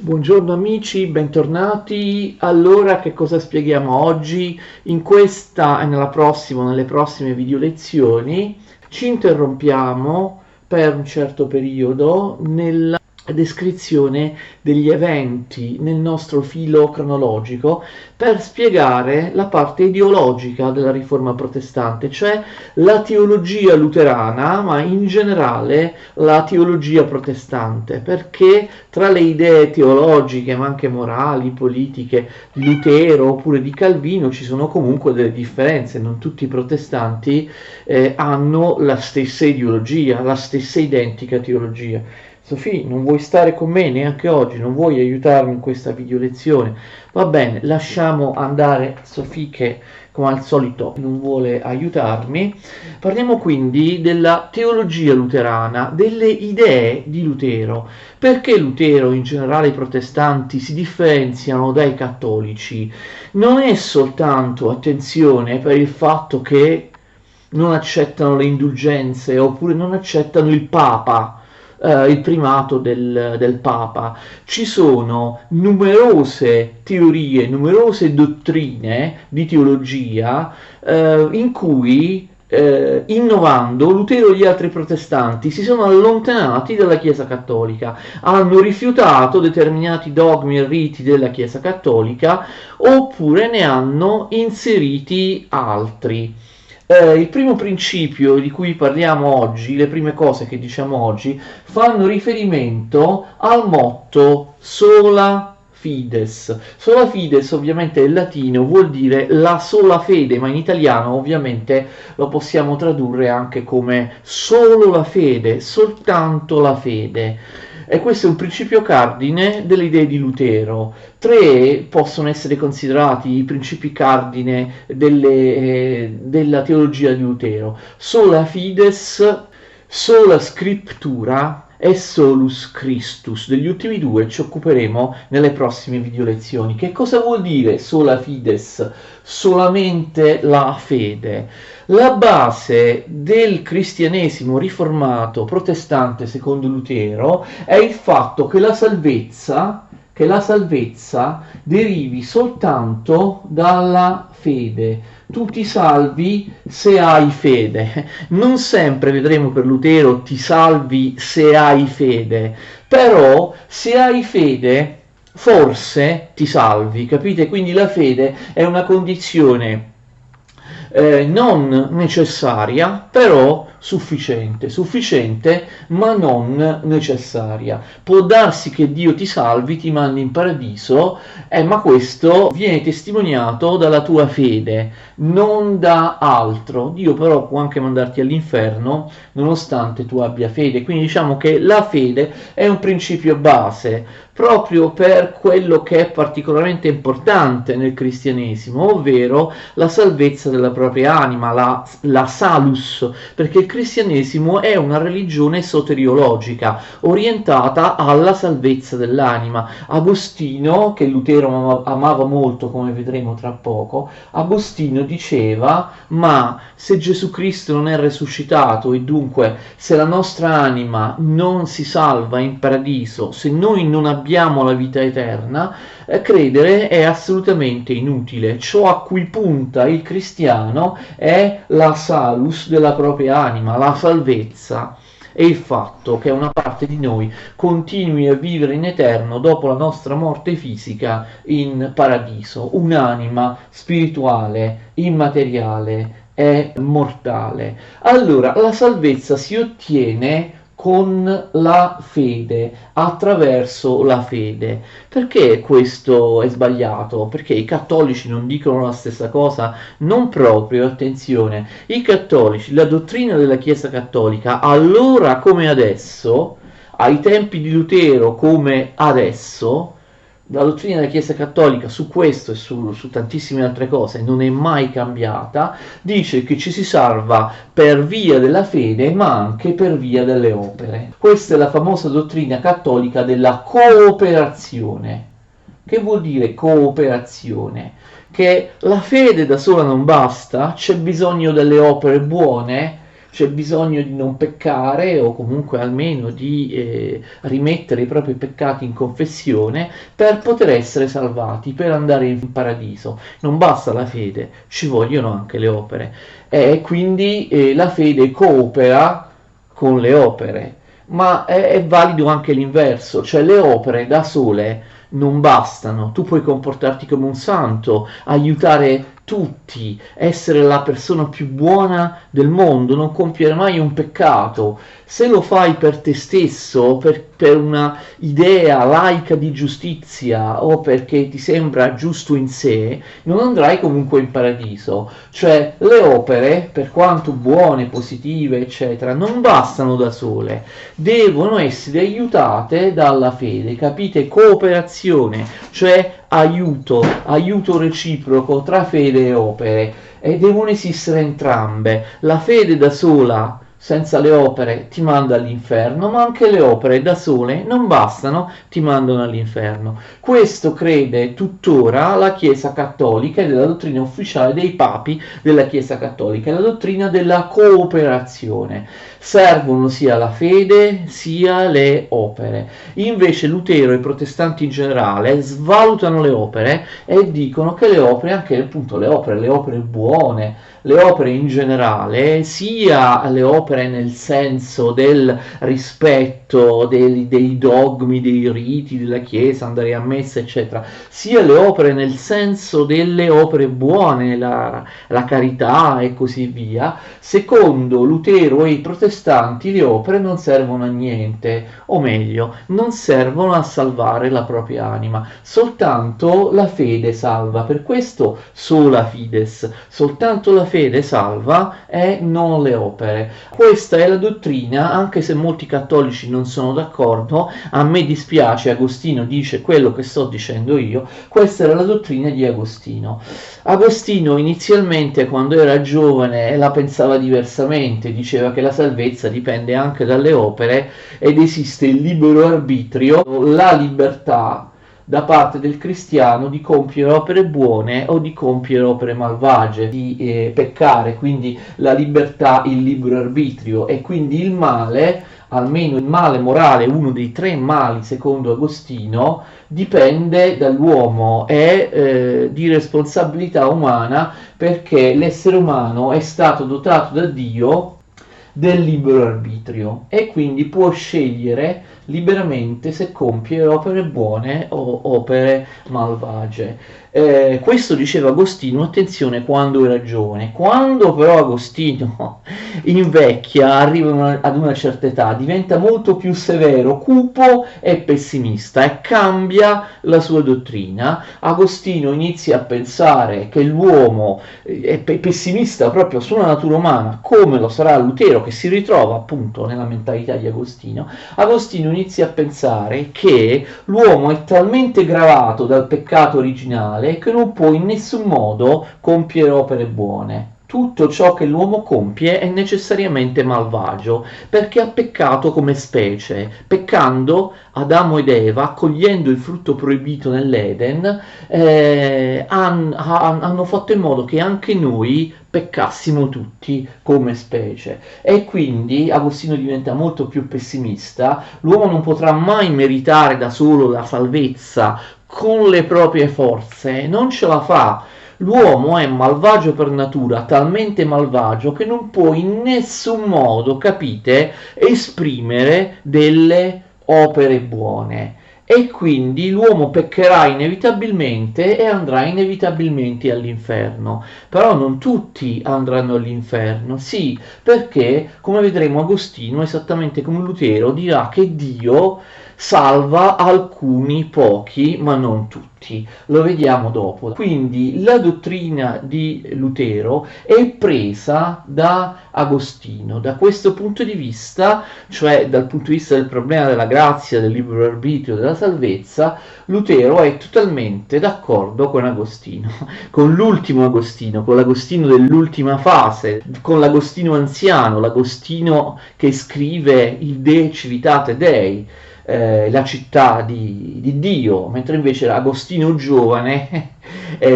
Buongiorno amici, bentornati. Allora, che cosa spieghiamo oggi? In questa e nelle prossime video lezioni ci interrompiamo per un certo periodo nella descrizione degli eventi nel nostro filo cronologico per spiegare la parte ideologica della riforma protestante, cioè la teologia luterana, ma in generale la teologia protestante, perché tra le idee teologiche, ma anche morali, politiche di Lutero oppure di Calvino ci sono comunque delle differenze. Non tutti i protestanti hanno la stessa ideologia, la stessa identica teologia. Sofì, non vuoi stare con me neanche oggi, non vuoi aiutarmi in questa video lezione? Va bene, lasciamo andare Sofì che come al solito non vuole aiutarmi. Parliamo quindi della teologia luterana, delle idee di Lutero. Perché Lutero, in generale i protestanti, si differenziano dai cattolici? Non è soltanto, attenzione, per il fatto che non accettano le indulgenze oppure non accettano il Papa, il primato del Papa. Ci sono numerose teorie, numerose dottrine di teologia in cui innovando, Lutero e gli altri protestanti si sono allontanati dalla Chiesa cattolica, hanno rifiutato determinati dogmi e riti della Chiesa cattolica oppure ne hanno inseriti altri. Il primo principio di cui parliamo oggi, le prime cose che diciamo oggi, fanno riferimento al motto sola fides. Sola fides ovviamente in latino vuol dire la sola fede, ma in italiano ovviamente lo possiamo tradurre anche come solo la fede, soltanto la fede. E questo è un principio cardine delle idee di Lutero. Tre possono essere considerati i principi cardine della teologia di Lutero: sola fides, sola scriptura e solus Christus. Degli ultimi due ci occuperemo nelle prossime video lezioni. Che cosa vuol dire sola fides? Solamente la fede. La base del cristianesimo riformato protestante secondo Lutero è il fatto che la salvezza derivi soltanto dalla fede. Tu ti salvi se hai fede. Non sempre, vedremo per Lutero, ti salvi se hai fede, però se hai fede forse ti salvi, capite? Quindi la fede è una condizione non necessaria, però sufficiente, ma non necessaria. Può darsi che Dio ti salvi, ti mandi in paradiso, ma questo viene testimoniato dalla tua fede, non da altro. Dio però può anche mandarti all'inferno nonostante tu abbia fede. Quindi diciamo che la fede è un principio base proprio per quello che è particolarmente importante nel cristianesimo, ovvero la salvezza della propria anima, la salus, perché il cristianesimo è una religione soteriologica orientata alla salvezza dell'anima. Agostino, che Lutero amava molto, come vedremo tra poco, Agostino diceva: ma se Gesù Cristo non è risuscitato e dunque se la nostra anima non si salva in paradiso, se noi non abbiamo la vita eterna, credere è assolutamente inutile. Ciò a cui punta il cristiano è la salus della propria anima, la salvezza, e il fatto che una parte di noi continui a vivere in eterno dopo la nostra morte fisica in paradiso, un'anima spirituale, immateriale e mortale. Allora, la salvezza si ottiene con la fede, attraverso la fede. Perché questo è sbagliato? Perché i cattolici non dicono la stessa cosa? Non proprio, attenzione. I cattolici, la dottrina della Chiesa cattolica, allora come adesso, ai tempi di Lutero come adesso, la dottrina della Chiesa cattolica su questo e su tantissime altre cose non è mai cambiata. Dice che ci si salva per via della fede ma anche per via delle opere. Questa è la famosa dottrina cattolica della cooperazione. Che vuol dire cooperazione? Che la fede da sola non basta, c'è bisogno delle opere buone c'è bisogno di non peccare o comunque almeno di rimettere i propri peccati in confessione per poter essere salvati, per andare in paradiso. Non basta la fede, ci vogliono anche le opere e quindi la fede coopera con le opere, ma è valido anche l'inverso, cioè le opere da sole non bastano, tu puoi comportarti come un santo, aiutare tutti, essere la persona più buona del mondo, non compiere mai un peccato. Se lo fai per te stesso, per una idea laica di giustizia o perché ti sembra giusto in sé, non andrai comunque in paradiso. Cioè le opere, per quanto buone, positive, eccetera, non bastano da sole, devono essere aiutate dalla fede, capite? Cooperazione, cioè aiuto reciproco tra fede e opere, e devono esistere entrambe. La fede da sola senza le opere ti manda all'inferno, ma anche le opere da sole non bastano, ti mandano all'inferno. Questo crede tuttora la Chiesa Cattolica ed è la dottrina ufficiale dei papi della Chiesa Cattolica, è la dottrina della cooperazione. Servono sia la fede sia le opere. Invece Lutero e i protestanti in generale svalutano le opere e dicono che le opere, anche appunto le opere buone, le opere in generale, sia le opere nel senso del rispetto dei dogmi, dei riti della Chiesa, andare a messa, eccetera, sia le opere nel senso delle opere buone, la carità e così via, secondo Lutero e i protestanti le opere non servono a niente, o meglio, non servono a salvare la propria anima, soltanto la fede salva, per questo sola fides, soltanto la fede salva e non le opere. Questa è la dottrina, anche se molti cattolici non sono d'accordo, a me dispiace, Agostino dice quello che sto dicendo io, questa era la dottrina di Agostino. Agostino inizialmente quando era giovane la pensava diversamente, diceva che la salvezza dipende anche dalle opere ed esiste il libero arbitrio, la libertà da parte del cristiano di compiere opere buone o di compiere opere malvagie, di peccare, quindi la libertà, il libero arbitrio, e quindi il male, almeno il male morale, uno dei tre mali secondo Agostino, dipende dall'uomo, è di responsabilità umana, perché l'essere umano è stato dotato da Dio del libero arbitrio e quindi può scegliere liberamente se compiere opere buone o opere malvagie. Questo diceva Agostino, attenzione, quando era giovane. Quando però Agostino invecchia, arriva ad una certa età, diventa molto più severo, cupo e pessimista e cambia la sua dottrina. Agostino inizia a pensare che l'uomo è pessimista proprio sulla natura umana, come lo sarà Lutero, che si ritrova appunto nella mentalità di Agostino. Agostino inizia a pensare che l'uomo è talmente gravato dal peccato originale che non può in nessun modo compiere opere buone. Tutto ciò che l'uomo compie è necessariamente malvagio, perché ha peccato come specie. Peccando, Adamo ed Eva, cogliendo il frutto proibito nell'Eden, hanno fatto in modo che anche noi peccassimo tutti come specie. E quindi Agostino diventa molto più pessimista. L'uomo non potrà mai meritare da solo la salvezza con le proprie forze, non ce la fa. L'uomo è malvagio per natura, talmente malvagio che non può in nessun modo, capite, esprimere delle opere buone. E quindi l'uomo peccherà inevitabilmente e andrà inevitabilmente all'inferno. Però non tutti andranno all'inferno, sì, perché, come vedremo, Agostino, esattamente come Lutero, dirà che Dio salva alcuni, pochi, ma non tutti. Lo vediamo dopo. Quindi la dottrina di Lutero è presa da Agostino. Da questo punto di vista, cioè dal punto di vista del problema della grazia, del libero arbitrio, della salvezza, Lutero è totalmente d'accordo con Agostino, con l'ultimo Agostino, con l'Agostino dell'ultima fase, con l'Agostino anziano, l'Agostino che scrive il De Civitate Dei, la città di Dio, mentre invece Agostino giovane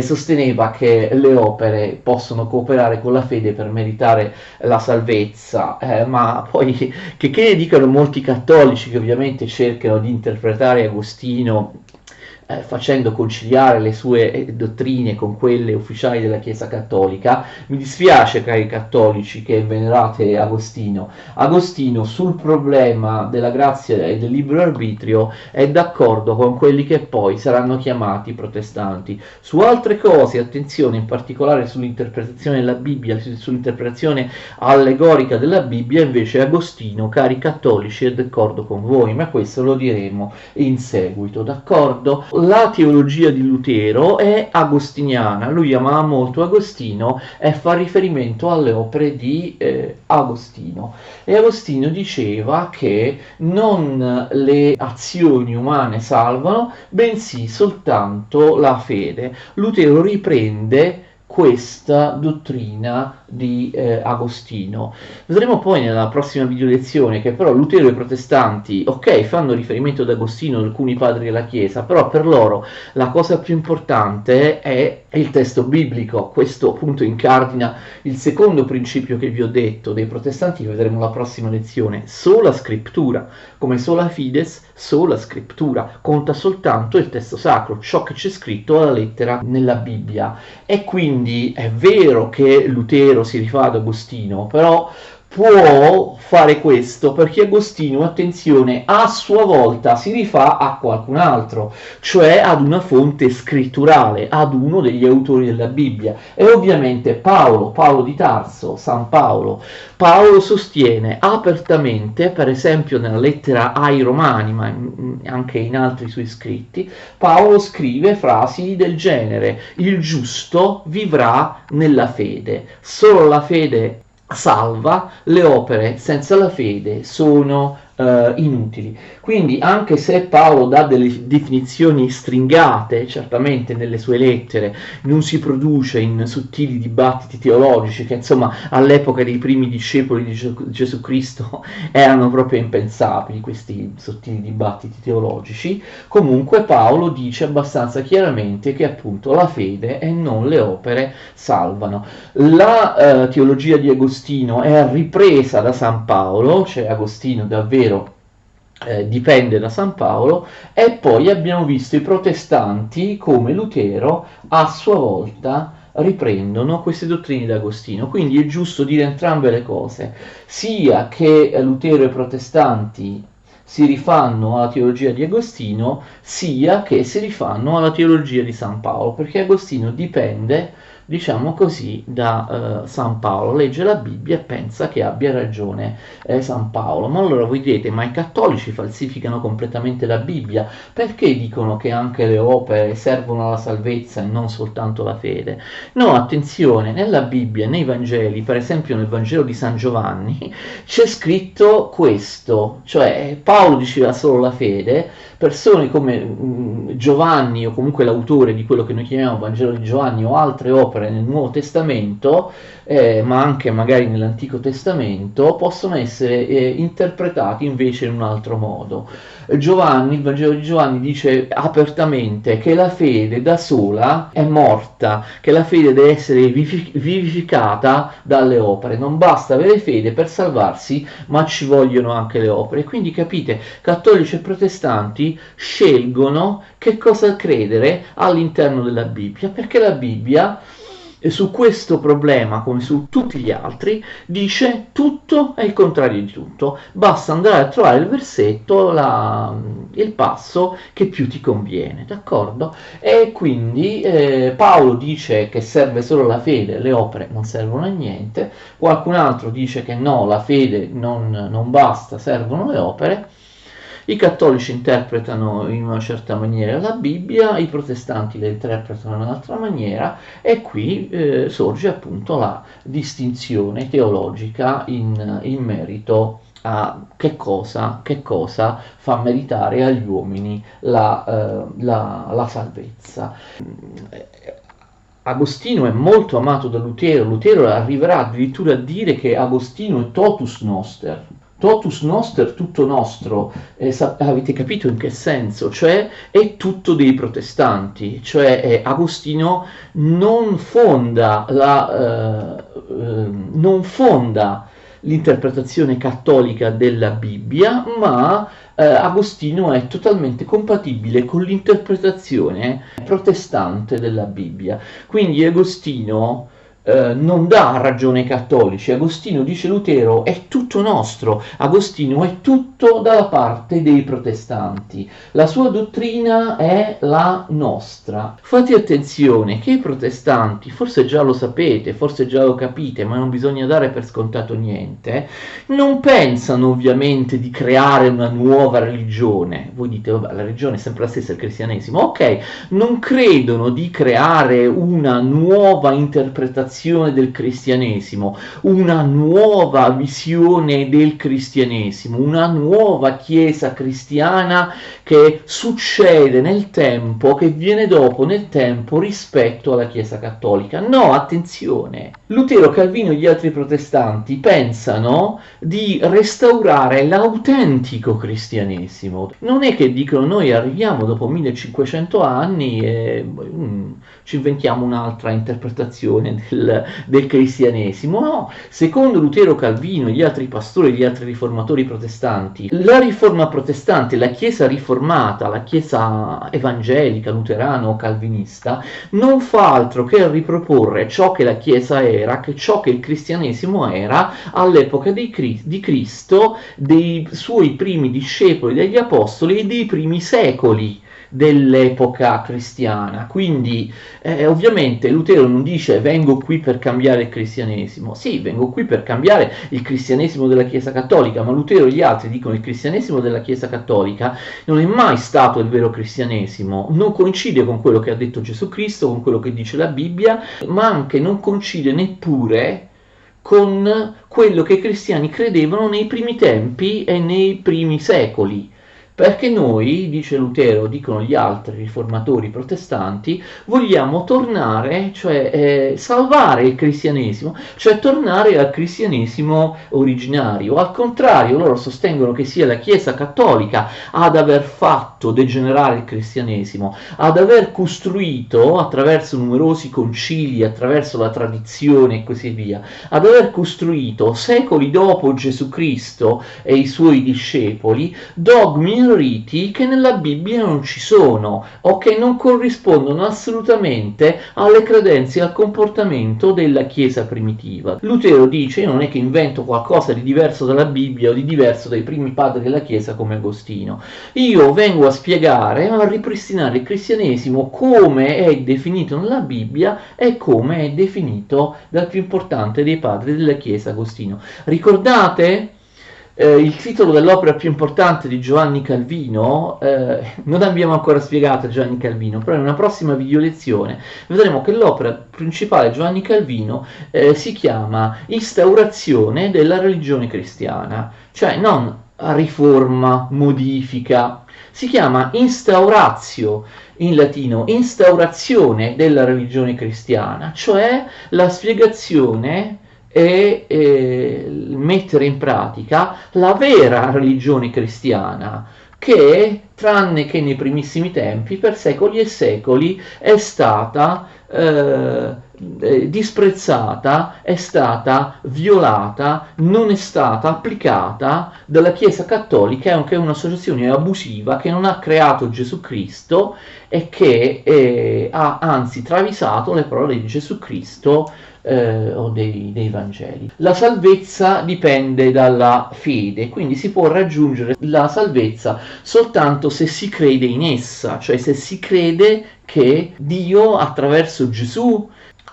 sosteneva che le opere possono cooperare con la fede per meritare la salvezza, ma poi che ne dicano molti cattolici che ovviamente cercano di interpretare Agostino facendo conciliare le sue dottrine con quelle ufficiali della Chiesa Cattolica. Mi dispiace, cari cattolici, che venerate Agostino. Agostino sul problema della grazia e del libero arbitrio è d'accordo con quelli che poi saranno chiamati protestanti. Su altre cose, attenzione, in particolare sull'interpretazione della Bibbia, sull'interpretazione allegorica della Bibbia, invece Agostino, cari cattolici, è d'accordo con voi, ma questo lo diremo in seguito, d'accordo? La teologia di Lutero è agostiniana, lui amava molto Agostino e fa riferimento alle opere di Agostino, e Agostino diceva che non le azioni umane salvano, bensì soltanto la fede. Lutero riprende questa dottrina di Agostino. Vedremo poi nella prossima video lezione che però Lutero e i protestanti, ok, fanno riferimento ad Agostino, alcuni padri della Chiesa, però per loro la cosa più importante è il testo biblico. Questo appunto incardina il secondo principio che vi ho detto dei protestanti, che vedremo la prossima lezione: sola scrittura, come sola fides, sola scrittura, conta soltanto il testo sacro, ciò che c'è scritto alla lettera nella Bibbia. E quindi è vero che Lutero si rifà ad Agostino, però può fare questo perché Agostino, attenzione, a sua volta si rifà a qualcun altro, cioè ad una fonte scritturale, ad uno degli autori della Bibbia. E ovviamente Paolo di Tarso, San Paolo sostiene apertamente, per esempio nella lettera ai Romani, ma anche in altri suoi scritti, Paolo scrive frasi del genere: il giusto vivrà nella fede, solo la fede salva, le opere senza la fede sono inutili. Quindi anche se Paolo dà delle definizioni stringate, certamente nelle sue lettere, non si produce in sottili dibattiti teologici che insomma all'epoca dei primi discepoli di Gesù Cristo erano proprio impensabili, questi sottili dibattiti teologici. Comunque Paolo dice abbastanza chiaramente che appunto la fede e non le opere salvano. La teologia di Agostino è ripresa da San Paolo, cioè Agostino davvero dipende da San Paolo, e poi abbiamo visto i protestanti come Lutero a sua volta riprendono queste dottrine di Agostino. Quindi è giusto dire entrambe le cose, sia che Lutero e i protestanti si rifanno alla teologia di Agostino, sia che si rifanno alla teologia di San Paolo, perché Agostino dipende, diciamo così, da San Paolo, legge la Bibbia e pensa che abbia ragione San Paolo. Ma allora voi direte: ma i cattolici falsificano completamente la Bibbia, perché dicono che anche le opere servono alla salvezza e non soltanto la fede? No, attenzione, nella Bibbia, nei Vangeli, per esempio nel Vangelo di San Giovanni, c'è scritto questo, cioè Paolo diceva solo la fede, persone come Giovanni, o comunque l'autore di quello che noi chiamiamo Vangelo di Giovanni, o altre opere nel Nuovo Testamento, ma anche magari nell'Antico Testamento, possono essere interpretati invece in un altro modo. Giovanni, il Vangelo di Giovanni dice apertamente che la fede da sola è morta, che la fede deve essere vivificata dalle opere. Non basta avere fede per salvarsi, ma ci vogliono anche le opere. Quindi capite, cattolici e protestanti scelgono che cosa credere all'interno della Bibbia, perché la Bibbia su questo problema, come su tutti gli altri, dice tutto e il contrario di tutto. Basta andare a trovare il versetto, il passo che più ti conviene, d'accordo? E quindi Paolo dice che serve solo la fede, le opere non servono a niente. Qualcun altro dice che no, la fede non basta, servono le opere. I cattolici interpretano in una certa maniera la Bibbia, i protestanti la interpretano in un'altra maniera, e qui sorge appunto la distinzione teologica in merito a che cosa fa meritare agli uomini la salvezza. Agostino è molto amato da Lutero. Lutero arriverà addirittura a dire che Agostino è totus noster, Totus noster, tutto nostro, avete capito in che senso? Cioè è tutto dei protestanti, cioè Agostino non fonda non fonda l'interpretazione cattolica della Bibbia, ma Agostino è totalmente compatibile con l'interpretazione protestante della Bibbia. Quindi Agostino non dà ragione ai cattolici. Agostino, dice Lutero, è tutto nostro. Agostino è tutto dalla parte dei protestanti. La sua dottrina è la nostra. Fate attenzione che i protestanti, forse già lo sapete, forse già lo capite, ma non bisogna dare per scontato niente, non pensano ovviamente di creare una nuova religione. Voi dite, vabbè, la religione è sempre la stessa, il cristianesimo. Ok, non credono di creare una nuova interpretazione del cristianesimo, una nuova visione del cristianesimo, una nuova chiesa cristiana che succede nel tempo, che viene dopo nel tempo rispetto alla chiesa cattolica. No, attenzione! Lutero, Calvino e gli altri protestanti pensano di restaurare l'autentico cristianesimo. Non è che dicono noi arriviamo dopo 1500 anni e ci inventiamo un'altra interpretazione del cristianesimo. No, secondo Lutero, Calvino e gli altri pastori e gli altri riformatori protestanti, la riforma protestante, la chiesa riformata, la chiesa evangelica, luterana o calvinista, non fa altro che riproporre ciò che la chiesa era, che ciò che il cristianesimo era all'epoca di Cristo, dei suoi primi discepoli, degli apostoli e dei primi secoli dell'epoca cristiana. Quindi ovviamente Lutero non dice vengo qui per cambiare il cristianesimo. Sì, vengo qui per cambiare il cristianesimo della Chiesa cattolica, ma Lutero e gli altri dicono il cristianesimo della Chiesa cattolica non è mai stato il vero cristianesimo, non coincide con quello che ha detto Gesù Cristo, con quello che dice la Bibbia, ma anche non coincide neppure con quello che i cristiani credevano nei primi tempi e nei primi secoli. Perché noi, dice Lutero, dicono gli altri riformatori protestanti, vogliamo tornare, cioè salvare il cristianesimo, cioè tornare al cristianesimo originario. Al contrario, loro sostengono che sia la Chiesa cattolica ad aver fatto degenerare il cristianesimo, ad aver costruito, attraverso numerosi concili, attraverso la tradizione e così via, ad aver costruito, secoli dopo Gesù Cristo e i suoi discepoli, dogmi riti che nella Bibbia non ci sono o che non corrispondono assolutamente alle credenze e al comportamento della Chiesa primitiva. Lutero dice: io non è che invento qualcosa di diverso dalla Bibbia o di diverso dai primi padri della Chiesa come Agostino, io vengo a spiegare, a ripristinare il cristianesimo come è definito nella Bibbia e come è definito dal più importante dei padri della Chiesa, Agostino. Ricordate? Il titolo dell'opera più importante di Giovanni Calvino, non abbiamo ancora spiegato Giovanni Calvino, però in una prossima video lezione vedremo che l'opera principale di Giovanni Calvino si chiama Instaurazione della religione cristiana, cioè non riforma, modifica, si chiama Instauratio in latino, instaurazione della religione cristiana, cioè la spiegazione e mettere in pratica la vera religione cristiana che, tranne che nei primissimi tempi, per secoli e secoli è stata disprezzata, è stata violata, non è stata applicata dalla Chiesa cattolica, che è un'associazione abusiva che non ha creato Gesù Cristo e che ha anzi travisato le parole di Gesù Cristo o dei Vangeli. La salvezza dipende dalla fede, quindi si può raggiungere la salvezza soltanto se si crede in essa, cioè se si crede che Dio attraverso Gesù,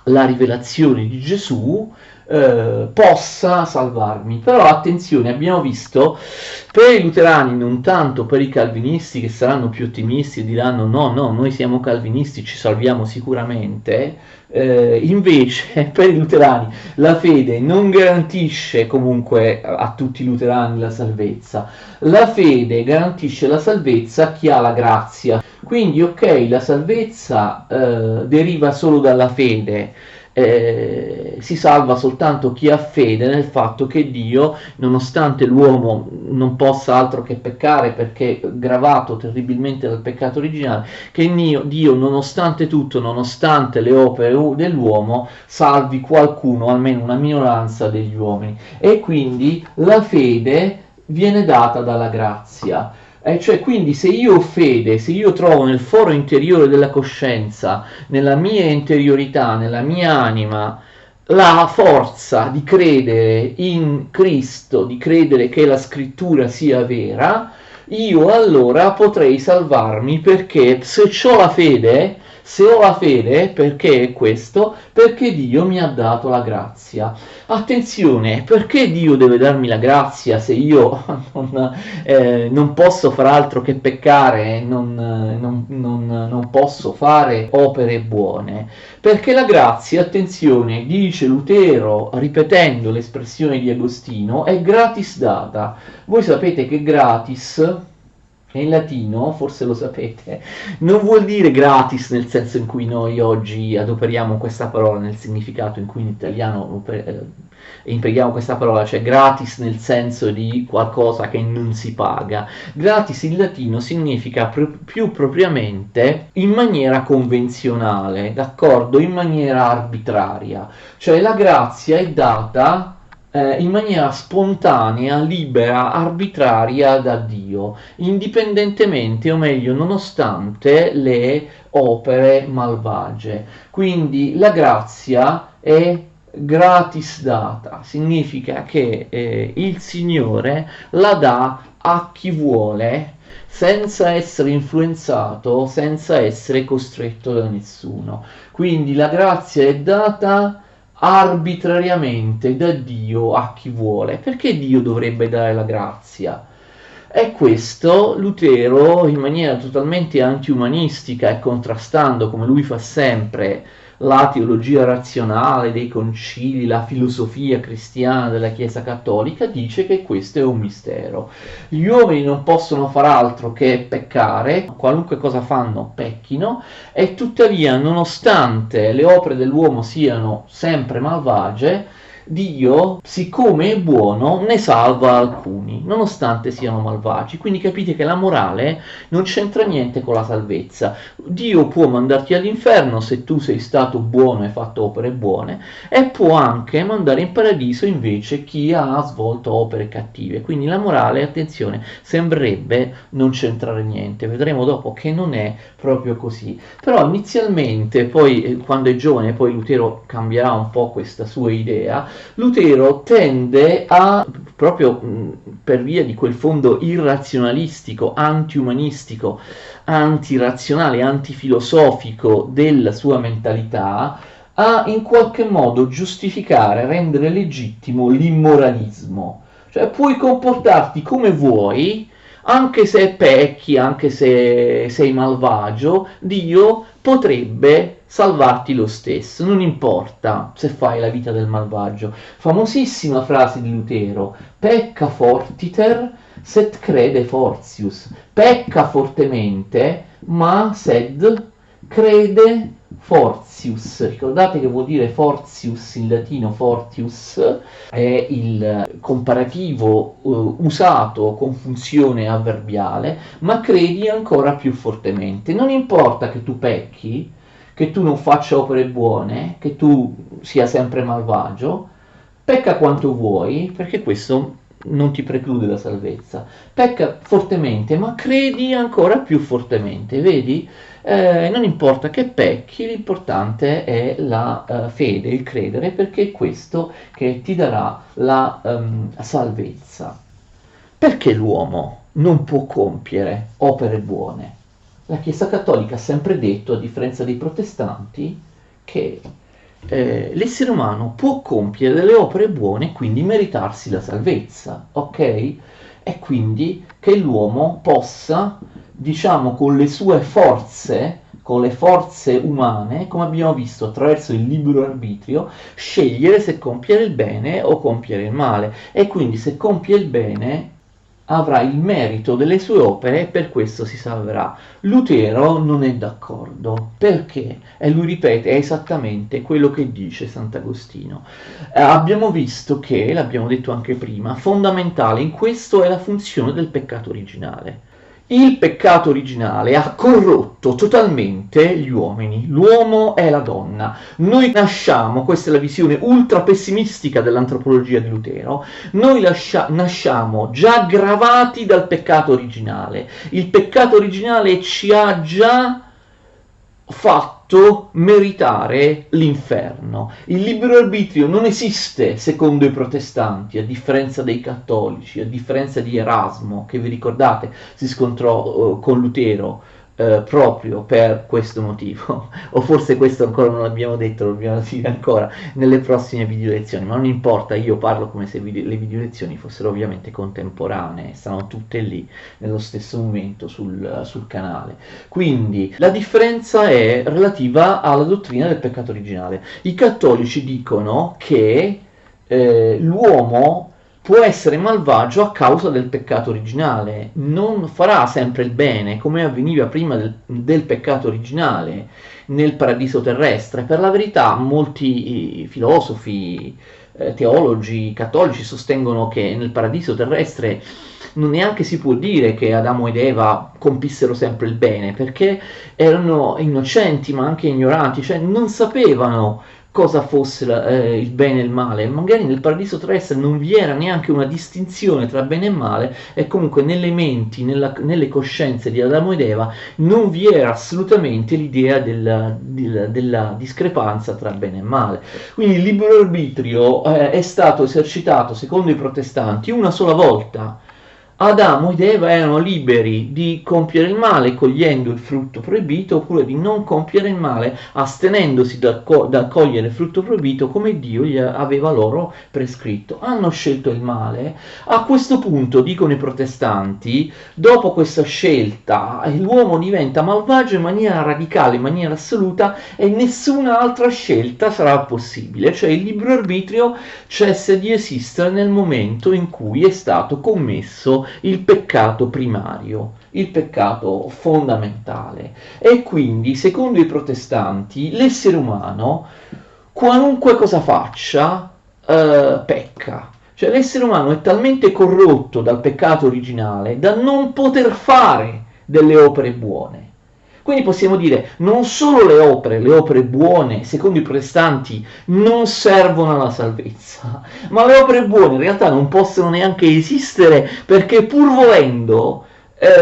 la rivelazione di Gesù, possa salvarmi. Però attenzione, abbiamo visto, per i luterani, non tanto per i calvinisti che saranno più ottimisti e diranno no, noi siamo calvinisti, ci salviamo sicuramente, invece per i luterani la fede non garantisce comunque a tutti i luterani la salvezza, la fede garantisce la salvezza a chi ha la grazia. Quindi ok, la salvezza deriva solo dalla fede, si salva soltanto chi ha fede nel fatto che Dio, nonostante l'uomo non possa altro che peccare perché gravato terribilmente dal peccato originale, che Dio nonostante tutto, nonostante le opere dell'uomo, salvi qualcuno, almeno una minoranza degli uomini. E quindi la fede viene data dalla grazia. Cioè, quindi se io ho fede, se io trovo nel foro interiore della coscienza, nella mia interiorità, nella mia anima, la forza di credere in Cristo, di credere che la scrittura sia vera, io allora potrei salvarmi, perché se ho la fede, se ho la fede, perché è questo? Perché Dio mi ha dato la grazia. Attenzione, perché Dio deve darmi la grazia se io non posso far altro che peccare, non posso fare opere buone? Perché la grazia, attenzione, dice Lutero, ripetendo l'espressione di Agostino, è gratis data. Voi sapete che gratis in latino, forse lo sapete, non vuol dire gratis nel senso in cui noi oggi adoperiamo questa parola, nel significato in cui in italiano impieghiamo questa parola, cioè gratis nel senso di qualcosa che non si paga. Gratis in latino significa più propriamente in maniera convenzionale, d'accordo? In maniera arbitraria. Cioè la grazia è data in maniera spontanea, libera, arbitraria da Dio, indipendentemente, o meglio, nonostante le opere malvagie. Quindi la grazia è gratis data, significa che il Signore la dà a chi vuole, senza essere influenzato, senza essere costretto da nessuno. Quindi la grazia è data arbitrariamente da Dio a chi vuole. Perché Dio dovrebbe dare la grazia? E questo Lutero, in maniera totalmente antiumanistica e contrastando, come lui fa sempre, la teologia razionale dei concili, la filosofia cristiana della Chiesa cattolica, dice che questo è un mistero. Gli uomini non possono far altro che peccare, qualunque cosa fanno pecchino, e tuttavia, nonostante le opere dell'uomo siano sempre malvagie, Dio, siccome è buono, ne salva alcuni, nonostante siano malvagi. Quindi capite che la morale non c'entra niente con la salvezza. Dio può mandarti all'inferno se tu sei stato buono e hai fatto opere buone, e può anche mandare in paradiso invece chi ha svolto opere cattive. Quindi la morale, attenzione, sembrerebbe non c'entrare niente. Vedremo dopo che non è proprio così. Però inizialmente, poi quando è giovane, poi Lutero cambierà un po' questa sua idea. Lutero tende a, proprio per via di quel fondo irrazionalistico, antiumanistico, antirazionale, antifilosofico della sua mentalità, a in qualche modo giustificare, rendere legittimo l'immoralismo. Cioè puoi comportarti come vuoi, anche se pecchi, anche se sei malvagio, Dio potrebbe salvarti lo stesso, non importa se fai la vita del malvagio. Famosissima frase di Lutero: pecca fortiter sed crede fortius. Pecca fortemente, ma sed crede fortius. Ricordate che vuol dire fortius in latino? Fortius è il comparativo usato con funzione avverbiale, ma credi ancora più fortemente. Non importa che tu pecchi, che tu non faccia opere buone, che tu sia sempre malvagio, pecca quanto vuoi, perché questo non ti preclude la salvezza. Pecca fortemente, ma credi ancora più fortemente, vedi? Non importa che pecchi, l'importante è la fede, il credere, perché è questo che ti darà la salvezza. Perché l'uomo non può compiere opere buone? La Chiesa Cattolica ha sempre detto, a differenza dei protestanti, che l'essere umano può compiere delle opere buone e quindi meritarsi la salvezza, ok? E quindi che l'uomo possa, diciamo, con le sue forze, con le forze umane, come abbiamo visto attraverso il libero arbitrio, scegliere se compiere il bene o compiere il male. E quindi se compie il bene avrà il merito delle sue opere e per questo si salverà. Lutero non è d'accordo, perché? E lui ripete esattamente quello che dice Sant'Agostino. Abbiamo visto che, l'abbiamo detto anche prima, fondamentale in questo è la funzione del peccato originale. Il peccato originale ha corrotto totalmente gli uomini, l'uomo e la donna. Noi nasciamo, questa è la visione ultra pessimistica dell'antropologia di Lutero, noi nasciamo già gravati dal peccato originale. Il peccato originale ci ha già fatto meritare l'inferno. Il libero arbitrio non esiste secondo i protestanti, a differenza dei cattolici, a differenza di Erasmo, che vi ricordate si scontrò con Lutero proprio per questo motivo, o forse questo ancora non l'abbiamo detto, lo dobbiamo dire ancora nelle prossime video lezioni, ma non importa, io parlo come se le video lezioni fossero ovviamente contemporanee, stanno tutte lì nello stesso momento sul canale. Quindi la differenza è relativa alla dottrina del peccato originale. I cattolici dicono che l'uomo può essere malvagio a causa del peccato originale, non farà sempre il bene come avveniva prima del peccato originale nel paradiso terrestre. Per la verità molti filosofi, teologi cattolici sostengono che nel paradiso terrestre non neanche si può dire che Adamo ed Eva compissero sempre il bene, perché erano innocenti ma anche ignoranti, cioè non sapevano cosa fosse il bene e il male. Magari nel paradiso terrestre non vi era neanche una distinzione tra bene e male, e comunque nelle menti, nelle coscienze di Adamo ed Eva non vi era assolutamente l'idea della discrepanza tra bene e male. Quindi il libero arbitrio è stato esercitato secondo i protestanti una sola volta. Adamo ed Eva erano liberi di compiere il male cogliendo il frutto proibito, oppure di non compiere il male astenendosi da cogliere il frutto proibito come Dio gli aveva loro prescritto. Hanno scelto il male. A questo punto, dicono i protestanti, dopo questa scelta l'uomo diventa malvagio in maniera radicale, in maniera assoluta, e nessuna altra scelta sarà possibile, cioè il libero arbitrio cessa di esistere nel momento in cui è stato commesso il peccato primario, il peccato fondamentale. E quindi, secondo i protestanti, l'essere umano, qualunque cosa faccia, pecca. Cioè l'essere umano è talmente corrotto dal peccato originale da non poter fare delle opere buone. Quindi possiamo dire, non solo le opere buone, secondo i protestanti, non servono alla salvezza, ma le opere buone in realtà non possono neanche esistere, perché pur volendo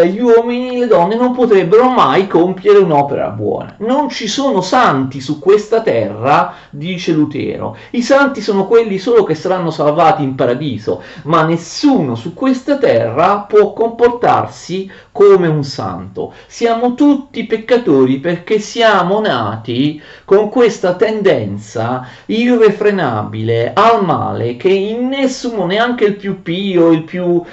gli uomini e le donne non potrebbero mai compiere un'opera buona. Non ci sono santi su questa terra, dice Lutero. I santi sono quelli solo che saranno salvati in paradiso, ma nessuno su questa terra può comportarsi come un santo. Siamo tutti peccatori perché siamo nati con questa tendenza irrefrenabile al male, che in nessuno, neanche il più pio, il più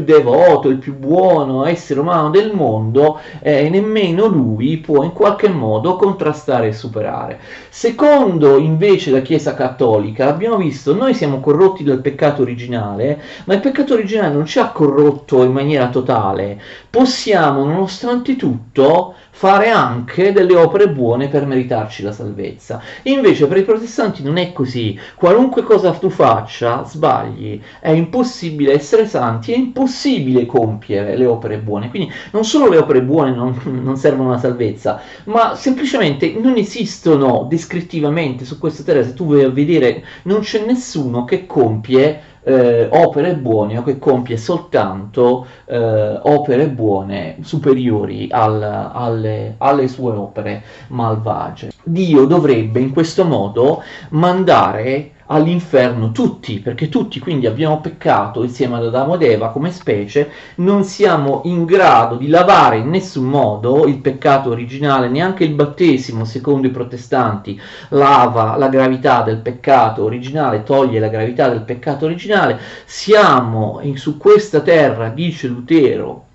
devoto, il più buono essere umano del mondo, nemmeno lui può in qualche modo contrastare e superare. Secondo invece la Chiesa Cattolica, abbiamo visto, noi siamo corrotti dal peccato originale, ma il peccato originale non ci ha corrotto in maniera totale. Possiamo, nonostante tutto, fare anche delle opere buone per meritarci la salvezza. Invece per i protestanti non è così. Qualunque cosa tu faccia, sbagli. È impossibile essere santi, è impossibile compiere le opere buone. Quindi non solo le opere buone non servono alla salvezza, ma semplicemente non esistono descrittivamente su questa terra. Se tu vai a vedere, non c'è nessuno che compie opere buone, o che compie soltanto opere buone superiori alle sue opere malvagie. Dio dovrebbe in questo modo mandare all'inferno tutti, perché tutti quindi abbiamo peccato insieme ad Adamo ed Eva come specie, non siamo in grado di lavare in nessun modo il peccato originale, neanche il battesimo, secondo i protestanti, lava la gravità del peccato originale, toglie la gravità del peccato originale. Siamo su questa terra, dice Lutero,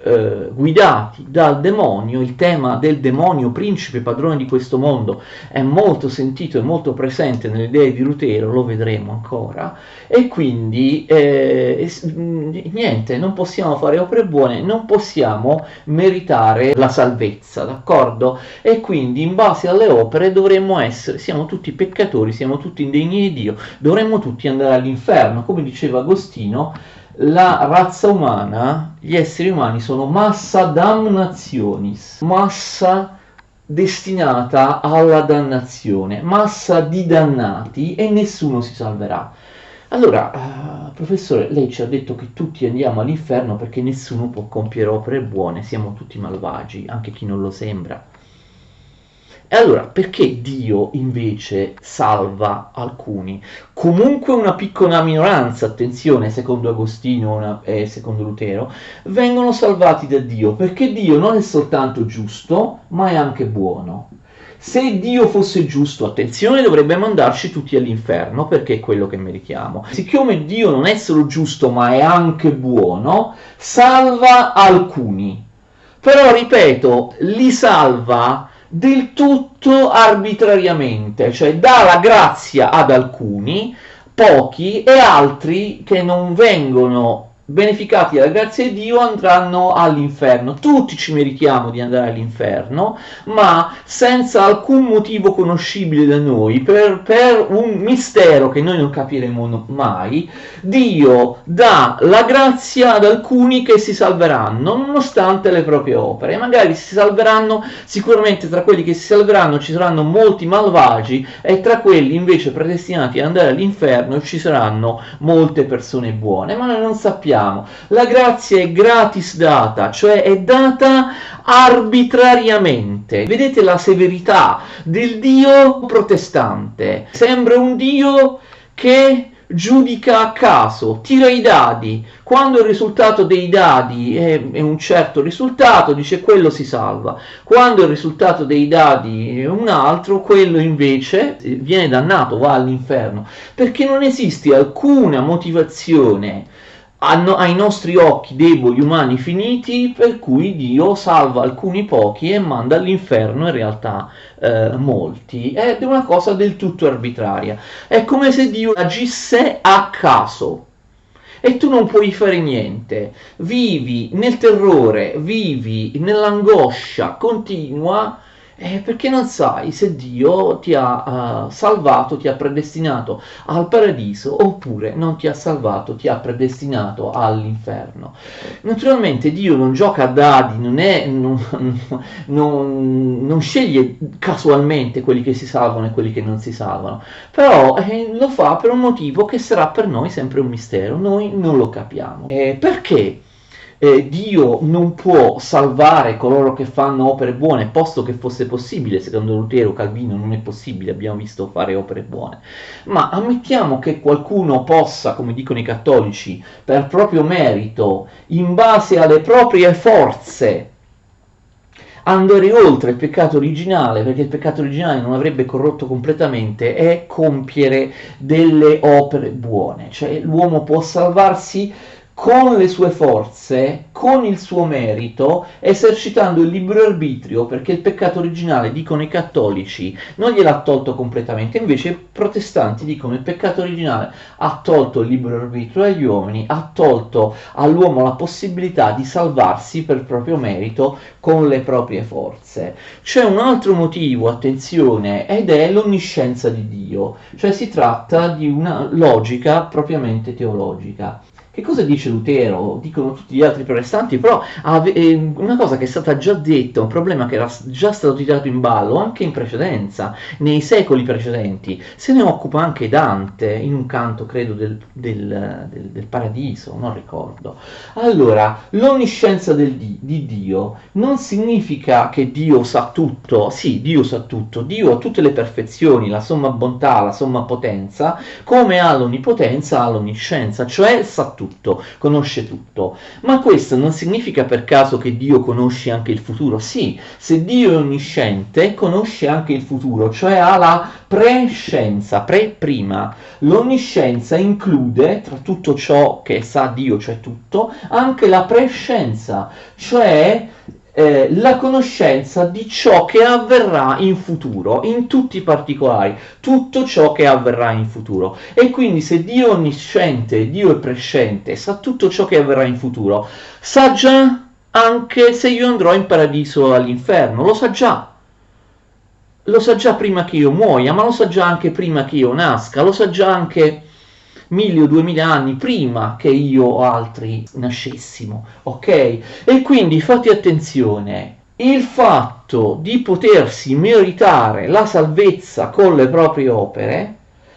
guidati dal demonio. Il tema del demonio principe padrone di questo mondo è molto sentito e molto presente nelle idee di Lutero, lo vedremo ancora, e quindi niente, non possiamo fare opere buone, non possiamo meritare la salvezza, d'accordo? E quindi in base alle opere dovremmo essere, siamo tutti peccatori, siamo tutti indegni di Dio, dovremmo tutti andare all'inferno. Come diceva Agostino, la razza umana, gli esseri umani sono massa damnationis, massa destinata alla dannazione, massa di dannati, e nessuno si salverà. Allora, professore, lei ci ha detto che tutti andiamo all'inferno perché nessuno può compiere opere buone, siamo tutti malvagi, anche chi non lo sembra. E allora, perché Dio invece salva alcuni? Comunque una piccola minoranza, attenzione, secondo Agostino e secondo Lutero, vengono salvati da Dio, perché Dio non è soltanto giusto, ma è anche buono. Se Dio fosse giusto, attenzione, dovrebbe mandarci tutti all'inferno, perché è quello che meritiamo. Siccome Dio non è solo giusto, ma è anche buono, salva alcuni. Però, ripeto, li salva del tutto arbitrariamente, cioè dà la grazia ad alcuni, pochi, e altri che non vengono beneficati dalla grazia di Dio andranno all'inferno. Tutti ci meritiamo di andare all'inferno, ma senza alcun motivo conoscibile da noi, per un mistero che noi non capiremo mai. Dio dà la grazia ad alcuni che si salveranno nonostante le proprie opere, e magari si salveranno, sicuramente tra quelli che si salveranno ci saranno molti malvagi, e tra quelli invece predestinati ad andare all'inferno ci saranno molte persone buone, ma noi non sappiamo. La grazia è gratis data, cioè è data arbitrariamente. Vedete la severità del Dio protestante? Sembra un Dio che giudica a caso, tira i dadi. Quando il risultato dei dadi è un certo risultato, dice quello si salva. Quando il risultato dei dadi è un altro, quello invece viene dannato, va all'inferno, perché non esiste alcuna motivazione ai nostri occhi deboli, umani, finiti, per cui Dio salva alcuni pochi e manda all'inferno in realtà molti. È una cosa del tutto arbitraria. È come se Dio agisse a caso e tu non puoi fare niente. Vivi nel terrore, vivi nell'angoscia continua, perché non sai se Dio ti ha salvato, ti ha predestinato al paradiso, oppure non ti ha salvato, ti ha predestinato all'inferno. Naturalmente Dio non gioca a dadi, non sceglie casualmente quelli che si salvano e quelli che non si salvano, però lo fa per un motivo che sarà per noi sempre un mistero, noi non lo capiamo. Perché? Dio non può salvare coloro che fanno opere buone, posto che fosse possibile, secondo Lutero, Calvino non è possibile, abbiamo visto, fare opere buone. Ma ammettiamo che qualcuno possa, come dicono i cattolici, per proprio merito, in base alle proprie forze, andare oltre il peccato originale, perché il peccato originale non avrebbe corrotto completamente, e compiere delle opere buone. Cioè l'uomo può salvarsi con le sue forze, con il suo merito, esercitando il libero arbitrio, perché il peccato originale, dicono i cattolici, non gliel'ha tolto completamente, invece i protestanti dicono il peccato originale ha tolto il libero arbitrio agli uomini, ha tolto all'uomo la possibilità di salvarsi per proprio merito con le proprie forze. C'è un altro motivo, attenzione, ed è l'onniscienza di Dio, cioè si tratta di una logica propriamente teologica. Che cosa dice Lutero? Dicono tutti gli altri protestanti, però una cosa che è stata già detta, un problema che era già stato tirato in ballo anche in precedenza, nei secoli precedenti, se ne occupa anche Dante in un canto, credo, del Paradiso, non ricordo. Allora, l'onniscienza di Dio non significa che Dio sa tutto. Sì, Dio sa tutto, Dio ha tutte le perfezioni, la somma bontà, la somma potenza, come ha l'onnipotenza, ha l'onniscienza, cioè sa tutto. tutto, conosce tutto. Ma questo non significa per caso che Dio conosce anche il futuro. Sì, se Dio è onnisciente, conosce anche il futuro, cioè ha la prescienza, prima. L'onniscienza include, tra tutto ciò che sa Dio, cioè tutto, anche la prescienza, cioè la conoscenza di ciò che avverrà in futuro, in tutti i particolari, tutto ciò che avverrà in futuro. E quindi se Dio è onnisciente, Dio è presciente, sa tutto ciò che avverrà in futuro, sa già anche se io andrò in paradiso o all'inferno, lo sa già. Lo sa già prima che io muoia, ma lo sa già anche prima che io nasca, lo sa già anche 1000 o 2000 anni prima che io o altri nascessimo, ok? E quindi fate attenzione, il fatto di potersi meritare la salvezza con le proprie opere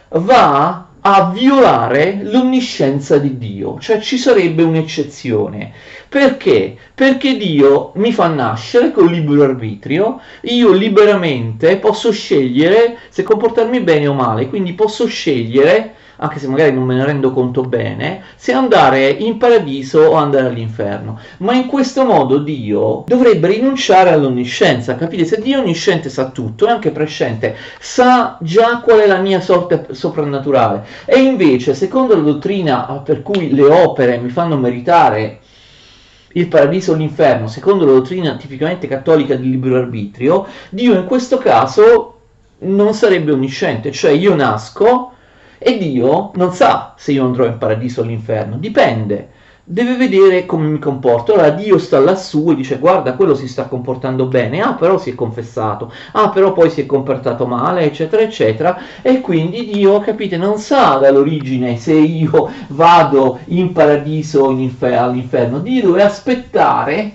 va a violare l'onniscienza di Dio, cioè ci sarebbe un'eccezione. Perché? Perché Dio mi fa nascere con libero arbitrio, io liberamente posso scegliere se comportarmi bene o male, quindi posso scegliere, anche se magari non me ne rendo conto bene, se andare in paradiso o andare all'inferno. Ma in questo modo Dio dovrebbe rinunciare all'onniscienza, capite? Se Dio onnisciente sa tutto, è anche presciente, sa già qual è la mia sorte soprannaturale. E invece, secondo la dottrina per cui le opere mi fanno meritare il paradiso o l'inferno, secondo la dottrina tipicamente cattolica di libero arbitrio, Dio in questo caso non sarebbe onnisciente, cioè io nasco e Dio non sa se io andrò in paradiso o all'inferno, dipende, deve vedere come mi comporto. Allora Dio sta lassù e dice guarda, quello si sta comportando bene, ah però si è confessato, ah però poi si è comportato male, eccetera eccetera, e quindi Dio, capite, non sa dall'origine se io vado in paradiso o all'inferno. Dio deve aspettare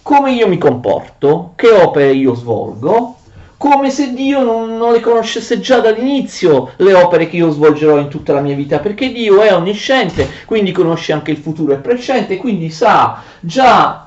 come io mi comporto, che opere io svolgo, come se Dio non le conoscesse già dall'inizio le opere che io svolgerò in tutta la mia vita, perché Dio è onnisciente, quindi conosce anche il futuro e presente, quindi sa già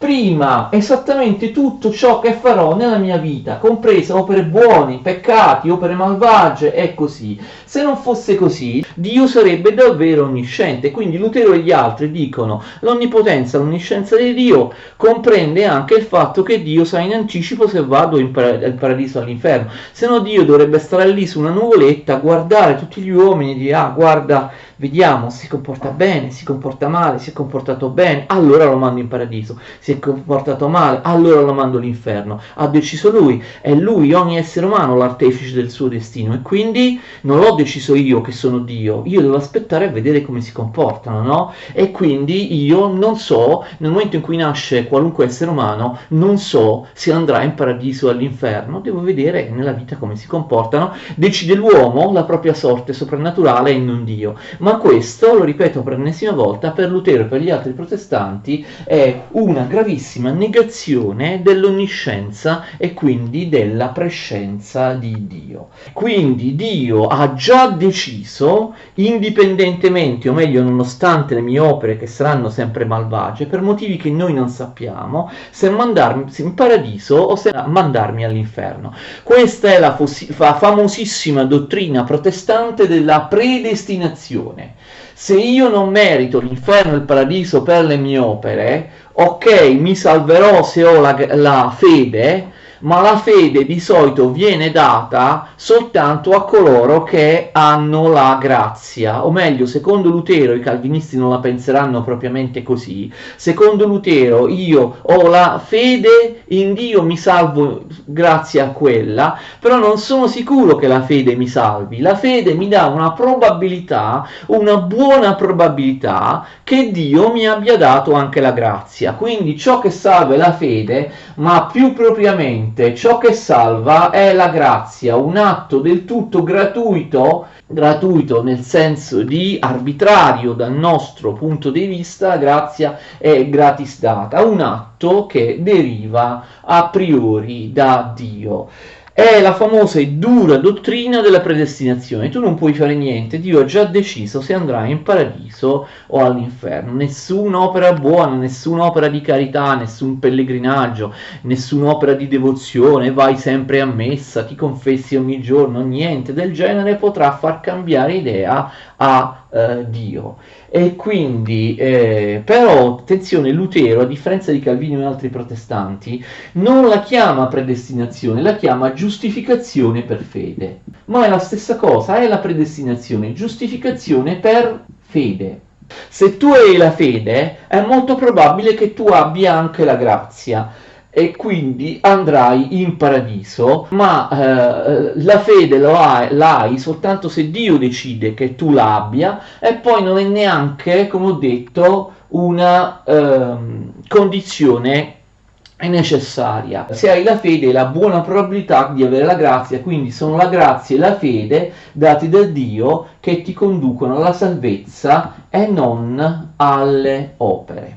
prima esattamente tutto ciò che farò nella mia vita, comprese opere buone, peccati, opere malvagie e così. Se non fosse così, Dio sarebbe davvero onnisciente. Quindi Lutero e gli altri dicono l'onnipotenza, l'onniscienza di Dio comprende anche il fatto che Dio sa in anticipo se vado in paradiso o all'inferno. Se no Dio dovrebbe stare lì su una nuvoletta, guardare tutti gli uomini e dire ah guarda, vediamo, si comporta bene, si comporta male, si è comportato bene, allora lo mando in paradiso, si è comportato male, allora lo mando all'inferno. Ha deciso lui, è lui, ogni essere umano, l'artefice del suo destino, e quindi non l'ho deciso io che sono Dio, io devo aspettare a vedere come si comportano, no? E quindi io non so, nel momento in cui nasce qualunque essere umano, non so se andrà in paradiso o all'inferno, devo vedere nella vita come si comportano, decide l'uomo la propria sorte soprannaturale e non Dio. Ma questo, lo ripeto per l'ennesima volta, per Lutero e per gli altri protestanti è una gravissima negazione dell'onniscienza e quindi della prescienza di Dio. Quindi Dio ha già deciso, indipendentemente, o meglio nonostante le mie opere che saranno sempre malvagie, per motivi che noi non sappiamo, se mandarmi in paradiso o se mandarmi all'inferno. Questa è la famosissima dottrina protestante della predestinazione. Se io non merito l'inferno e il paradiso per le mie opere, ok, mi salverò se ho la fede, ma la fede di solito viene data soltanto a coloro che hanno la grazia, o meglio, secondo Lutero, i calvinisti non la penseranno propriamente così, secondo Lutero io ho la fede in Dio, mi salvo grazie a quella, però non sono sicuro che la fede mi salvi, la fede mi dà una probabilità, una buona probabilità che Dio mi abbia dato anche la grazia, quindi ciò che salva è la fede, ma più propriamente ciò che salva è la grazia, un atto del tutto gratuito nel senso di arbitrario dal nostro punto di vista. La grazia è gratis data, un atto che deriva a priori da Dio. È la famosa e dura dottrina della predestinazione. Tu non puoi fare niente, Dio ha già deciso se andrai in paradiso o all'inferno. Nessun'opera buona, nessun'opera di carità, nessun pellegrinaggio, nessun'opera di devozione, vai sempre a messa, ti confessi ogni giorno, niente del genere potrà far cambiare idea a Dio. E quindi, però, attenzione, Lutero, a differenza di Calvino e altri protestanti, non la chiama predestinazione, la chiama giustificazione per fede. Ma è la stessa cosa, è la predestinazione, giustificazione per fede. Se tu hai la fede, è molto probabile che tu abbia anche la grazia e quindi andrai in paradiso, ma la fede l'hai soltanto se Dio decide che tu l'abbia, e poi non è neanche, come ho detto, una condizione è necessaria. Se hai la fede hai la buona probabilità di avere la grazia, quindi sono la grazia e la fede dati da Dio che ti conducono alla salvezza e non alle opere.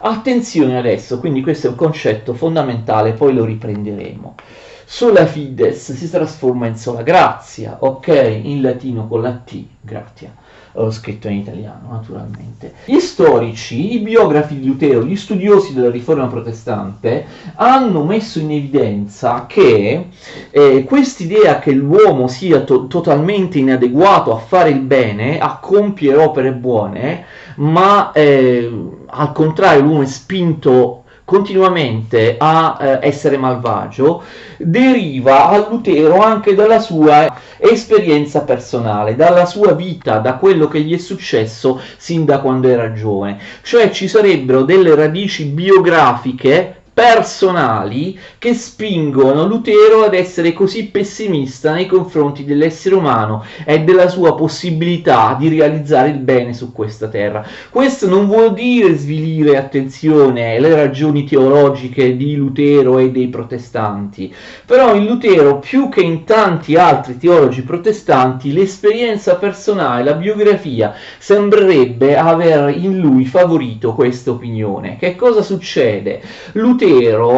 Attenzione adesso, quindi questo è un concetto fondamentale, poi lo riprenderemo. Sola fides si trasforma in sola grazia, ok? In latino con la T, gratia. L'ho scritto in italiano, naturalmente. Gli storici, i biografi di Lutero, gli studiosi della riforma protestante hanno messo in evidenza che quest'idea che l'uomo sia totalmente inadeguato a fare il bene, a compiere opere buone, ma al contrario l'uomo è spinto continuamente a essere malvagio, deriva a Lutero anche dalla sua esperienza personale, dalla sua vita, da quello che gli è successo sin da quando era giovane. Cioè ci sarebbero delle radici biografiche personali che spingono Lutero ad essere così pessimista nei confronti dell'essere umano e della sua possibilità di realizzare il bene su questa terra. Questo non vuol dire svilire, attenzione, le ragioni teologiche di Lutero e dei protestanti, però in Lutero, più che in tanti altri teologi protestanti, l'esperienza personale, la biografia sembrerebbe aver in lui favorito questa opinione. Che cosa succede? Lutero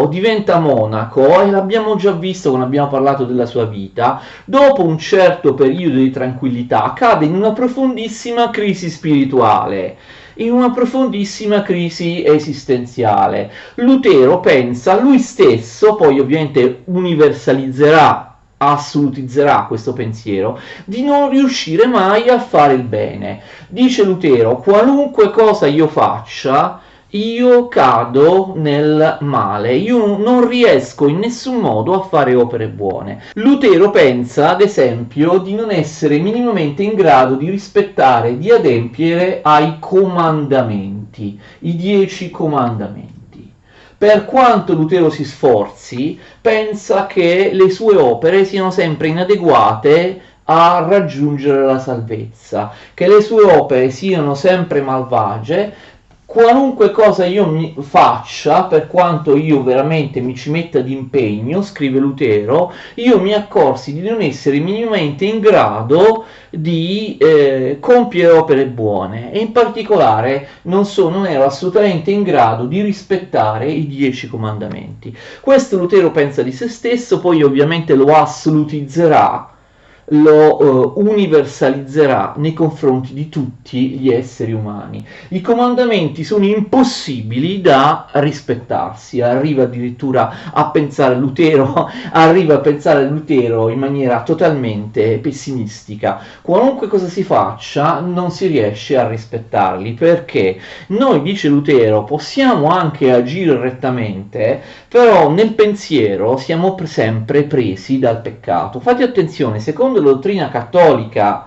diventa monaco, e l'abbiamo già visto quando abbiamo parlato della sua vita. Dopo un certo periodo di tranquillità cade in una profondissima crisi spirituale, in una profondissima crisi esistenziale. Lutero pensa lui stesso, poi ovviamente universalizzerà, assolutizzerà questo pensiero, di non riuscire mai a fare il bene. Dice Lutero: qualunque cosa io faccia, io cado nel male, io non riesco in nessun modo a fare opere buone. Lutero pensa, ad esempio, di non essere minimamente in grado di rispettare, di adempiere ai comandamenti, i 10 comandamenti. Per quanto Lutero si sforzi, pensa che le sue opere siano sempre inadeguate a raggiungere la salvezza, che le sue opere siano sempre malvagie. Qualunque cosa io mi faccia, per quanto io veramente mi ci metta d'impegno, scrive Lutero, io mi accorsi di non essere minimamente in grado di compiere opere buone, e in particolare non ero assolutamente in grado di rispettare i 10 comandamenti. Questo Lutero pensa di se stesso, poi ovviamente lo assolutizzerà, lo universalizzerà nei confronti di tutti gli esseri umani. I comandamenti sono impossibili da rispettarsi. Arriva addirittura a pensare Lutero, in maniera totalmente pessimistica. Qualunque cosa si faccia non si riesce a rispettarli, perché noi, dice Lutero, possiamo anche agire rettamente, però nel pensiero siamo sempre presi dal peccato. Fate attenzione, secondo la dottrina cattolica,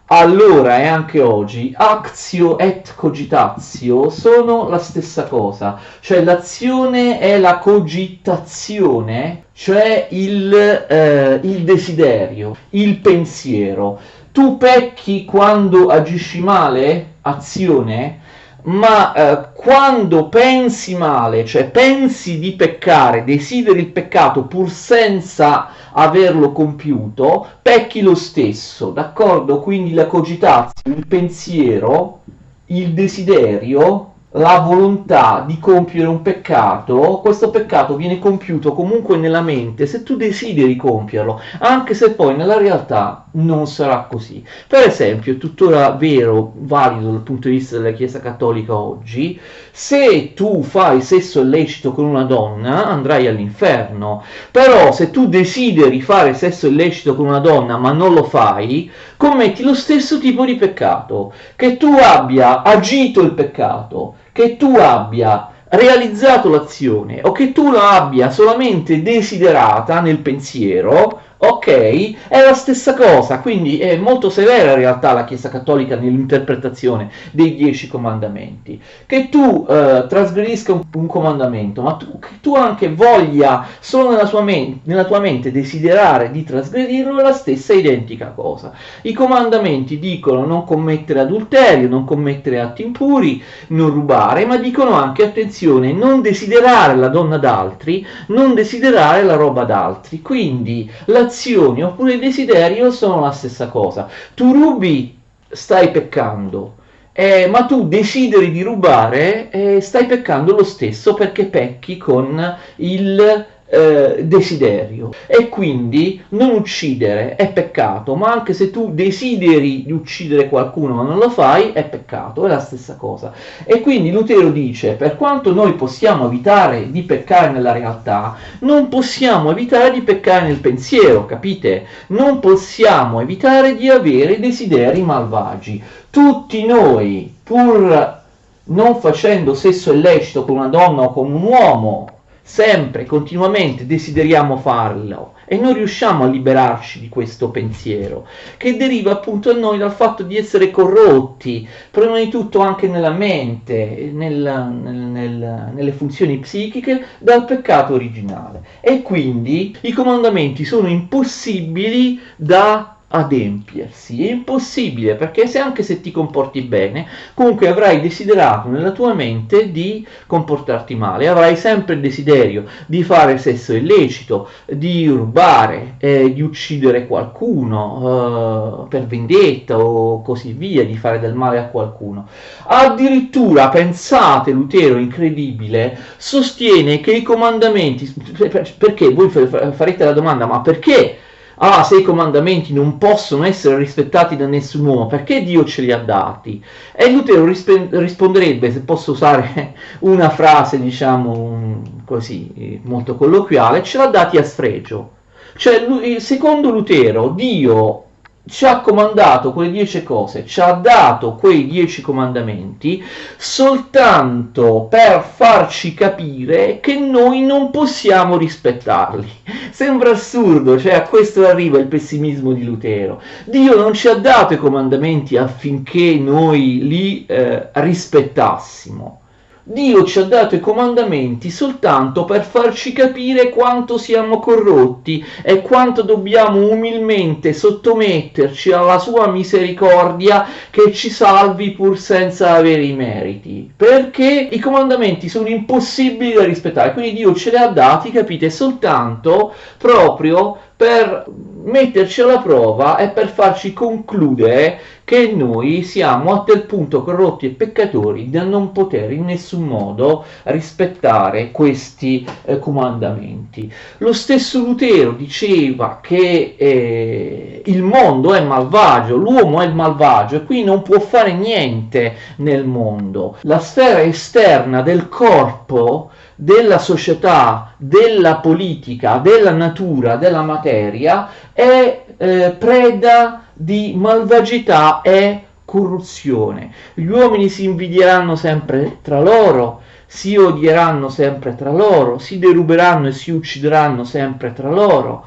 allora e anche oggi, actio et cogitatio sono la stessa cosa, cioè l'azione è la cogitazione, cioè il desiderio, il pensiero. Tu pecchi quando agisci male, azione, ma quando pensi male, cioè pensi di peccare, desideri il peccato pur senza averlo compiuto, pecchi lo stesso, d'accordo? Quindi la cogitazione, il pensiero, il desiderio la volontà di compiere un peccato, questo peccato viene compiuto comunque nella mente se tu desideri compierlo, anche se poi nella realtà non sarà così. Per esempio, è tuttora vero, valido dal punto di vista della Chiesa Cattolica oggi, se tu fai sesso illecito con una donna andrai all'inferno, però se tu desideri fare sesso illecito con una donna ma non lo fai, commetti lo stesso tipo di peccato. Che tu abbia agito il peccato, che tu abbia realizzato l'azione o che tu la abbia solamente desiderata nel pensiero, ok, è la stessa cosa. Quindi è molto severa in realtà la Chiesa Cattolica nell'interpretazione dei 10 comandamenti. Che tu trasgredisca un comandamento, ma che tu anche voglia solo nella tua mente desiderare di trasgredirlo, è la stessa identica cosa. I comandamenti dicono non commettere adulterio, non commettere atti impuri, non rubare, ma dicono anche attenzione, non desiderare la donna d'altri, non desiderare la roba d'altri. Quindi l'azione oppure il desiderio sono la stessa cosa. Tu rubi, stai peccando. Ma tu desideri di rubare, stai peccando lo stesso perché pecchi con il desiderio. E quindi non uccidere è peccato, ma anche se tu desideri di uccidere qualcuno ma non lo fai, è peccato, è la stessa cosa. E quindi Lutero dice, per quanto noi possiamo evitare di peccare nella realtà, non possiamo evitare di peccare nel pensiero, capite? Non possiamo evitare di avere desideri malvagi. Tutti noi, pur non facendo sesso illecito con una donna o con un uomo, sempre, continuamente desideriamo farlo e non riusciamo a liberarci di questo pensiero, che deriva appunto a noi dal fatto di essere corrotti, prima di tutto anche nella mente, nelle funzioni psichiche, dal peccato originale. E quindi i comandamenti sono impossibili da adempiersi, è impossibile, perché anche se ti comporti bene, comunque avrai desiderato nella tua mente di comportarti male, avrai sempre il desiderio di fare sesso illecito, di rubare, di uccidere qualcuno per vendetta o così via, di fare del male a qualcuno. Addirittura, pensate, Lutero, incredibile, sostiene che i comandamenti, perché voi farete la domanda, ma perché? Ah, se i comandamenti non possono essere rispettati da nessun uomo, perché Dio ce li ha dati? E Lutero risponderebbe, se posso usare una frase, diciamo così, molto colloquiale, ce l'ha dati a sfregio. Cioè, secondo Lutero, Dio ci ha comandato quelle 10 cose, ci ha dato quei 10 comandamenti soltanto per farci capire che noi non possiamo rispettarli. Sembra assurdo, cioè a questo arriva il pessimismo di Lutero. Dio non ci ha dato i comandamenti affinché noi li rispettassimo. Dio ci ha dato i comandamenti soltanto per farci capire quanto siamo corrotti e quanto dobbiamo umilmente sottometterci alla sua misericordia che ci salvi pur senza avere i meriti. Perché i comandamenti sono impossibili da rispettare, quindi Dio ce li ha dati, capite, soltanto proprio per metterci alla prova e per farci concludere che noi siamo a tal punto corrotti e peccatori da non poter in nessun modo rispettare questi comandamenti. Lo stesso Lutero diceva che il mondo è malvagio, l'uomo è malvagio e quindi non può fare niente nel mondo. La sfera esterna del corpo, della società, della politica, della natura, della materia è preda di malvagità e corruzione. Gli uomini si invidieranno sempre tra loro, si odieranno sempre tra loro, si deruberanno e si uccideranno sempre tra loro,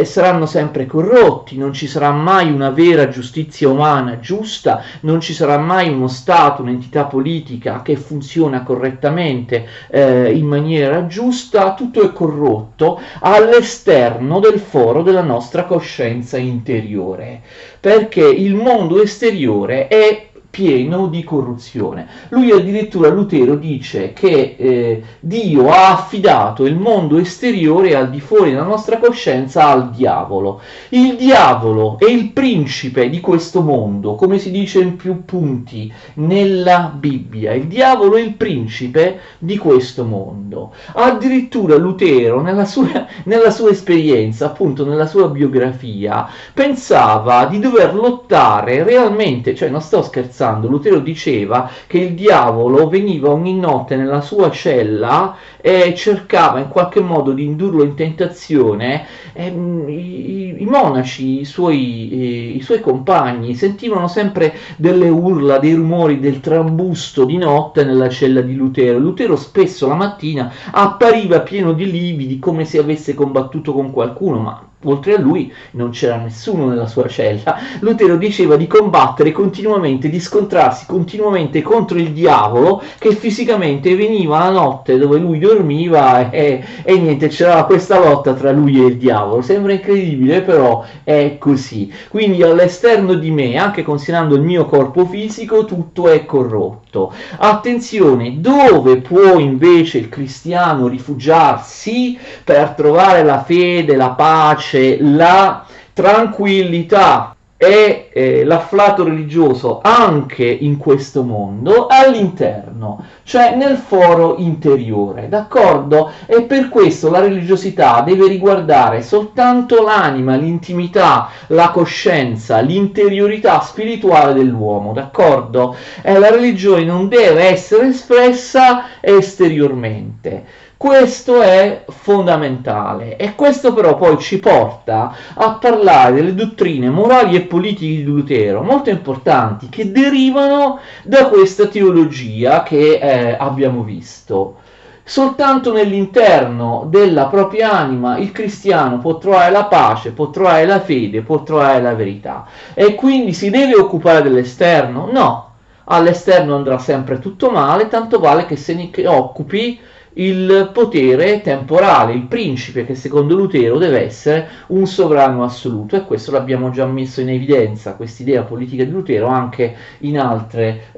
saranno sempre corrotti, non ci sarà mai una vera giustizia umana giusta, non ci sarà mai uno Stato, un'entità politica che funziona correttamente in maniera giusta, tutto è corrotto all'esterno del foro della nostra coscienza interiore, perché il mondo esteriore è pieno di corruzione. Lui addirittura, Lutero, dice che Dio ha affidato il mondo esteriore al di fuori della nostra coscienza al diavolo. Il diavolo è il principe di questo mondo, come si dice in più punti nella Bibbia. Il diavolo è il principe di questo mondo. Addirittura Lutero, nella sua esperienza, appunto nella sua biografia, pensava di dover lottare realmente, cioè non sto scherzando, Lutero diceva che il diavolo veniva ogni notte nella sua cella e cercava in qualche modo di indurlo in tentazione. I monaci, i suoi compagni, sentivano sempre delle urla, dei rumori, del trambusto di notte nella cella di Lutero. Lutero spesso la mattina appariva pieno di lividi, come se avesse combattuto con qualcuno, ma oltre a lui non c'era nessuno nella sua cella. Lutero diceva di combattere continuamente, di scontrarsi continuamente contro il diavolo, che fisicamente veniva la notte dove lui dormiva e niente, c'era questa lotta tra lui e il diavolo. Sembra incredibile, però è così. Quindi all'esterno di me, anche considerando il mio corpo fisico, tutto è corrotto. Attenzione, dove può invece il cristiano rifugiarsi per trovare la fede, la pace, la tranquillità e l'afflato religioso anche in questo mondo? All'interno, cioè nel foro interiore, d'accordo? E per questo la religiosità deve riguardare soltanto l'anima, l'intimità, la coscienza, l'interiorità spirituale dell'uomo, d'accordo? E la religione non deve essere espressa esteriormente. Questo è fondamentale, e questo però poi ci porta a parlare delle dottrine morali e politiche di Lutero, molto importanti, che derivano da questa teologia che abbiamo visto. Soltanto nell'interno della propria anima il cristiano può trovare la pace, può trovare la fede, può trovare la verità. E quindi si deve occupare dell'esterno? No, all'esterno andrà sempre tutto male, tanto vale che se ne occupi il potere temporale, il principe, che secondo Lutero deve essere un sovrano assoluto, e questo l'abbiamo già messo in evidenza, quest'idea politica di Lutero, anche in altre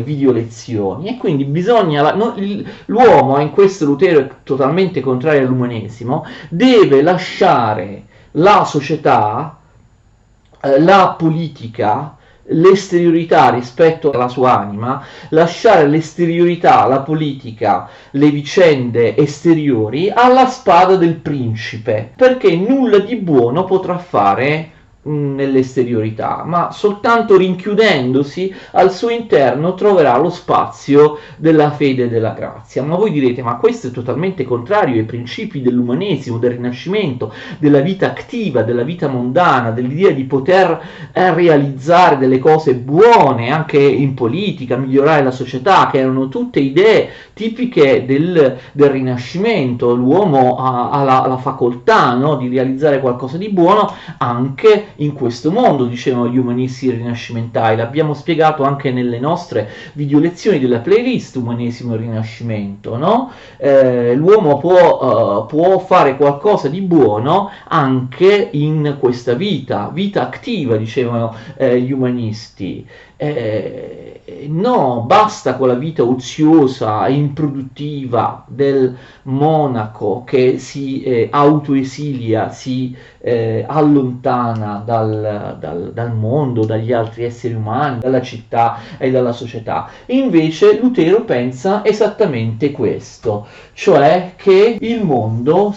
video lezioni. E quindi bisogna, l'uomo, in questo Lutero è totalmente contrario all'umanesimo, deve lasciare la società, la politica, l'esteriorità rispetto alla sua anima, lasciare l'esteriorità, la politica, le vicende esteriori alla spada del principe, perché nulla di buono potrà fare nell'esteriorità, ma soltanto rinchiudendosi al suo interno troverà lo spazio della fede e della grazia. Ma voi direte, ma questo è totalmente contrario ai principi dell'umanesimo, del Rinascimento, della vita attiva, della vita mondana, dell'idea di poter realizzare delle cose buone anche in politica, migliorare la società, che erano tutte idee tipiche del Rinascimento. L'uomo ha la facoltà, no, di realizzare qualcosa di buono anche in questo mondo, dicevano gli umanisti rinascimentali. L'abbiamo spiegato anche nelle nostre video lezioni della playlist Umanesimo e Rinascimento, no? L'uomo può fare qualcosa di buono anche in questa vita attiva, dicevano gli umanisti. No, basta con la vita oziosa e improduttiva del monaco che si autoesilia, si allontana dal mondo, dagli altri esseri umani, dalla città e dalla società. Invece Lutero pensa esattamente questo, cioè che il mondo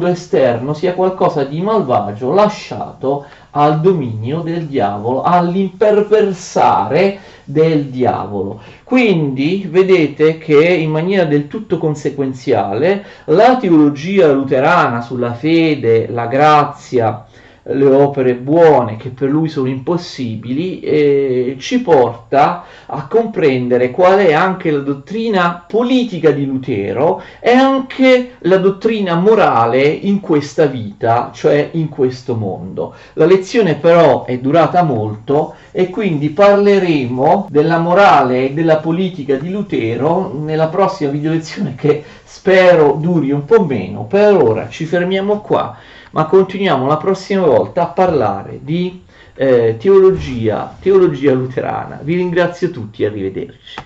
esterno sia qualcosa di malvagio, lasciato al dominio del diavolo, all'imperversare del diavolo. Quindi vedete che in maniera del tutto conseguenziale la teologia luterana sulla fede, la grazia, le opere buone, che per lui sono impossibili, ci porta a comprendere qual è anche la dottrina politica di Lutero e anche la dottrina morale in questa vita, cioè in questo mondo. La lezione però è durata molto e quindi parleremo della morale e della politica di Lutero nella prossima video lezione, che spero duri un po' meno. Per ora ci fermiamo qua, ma continuiamo la prossima volta a parlare di teologia luterana. Vi ringrazio tutti, arrivederci.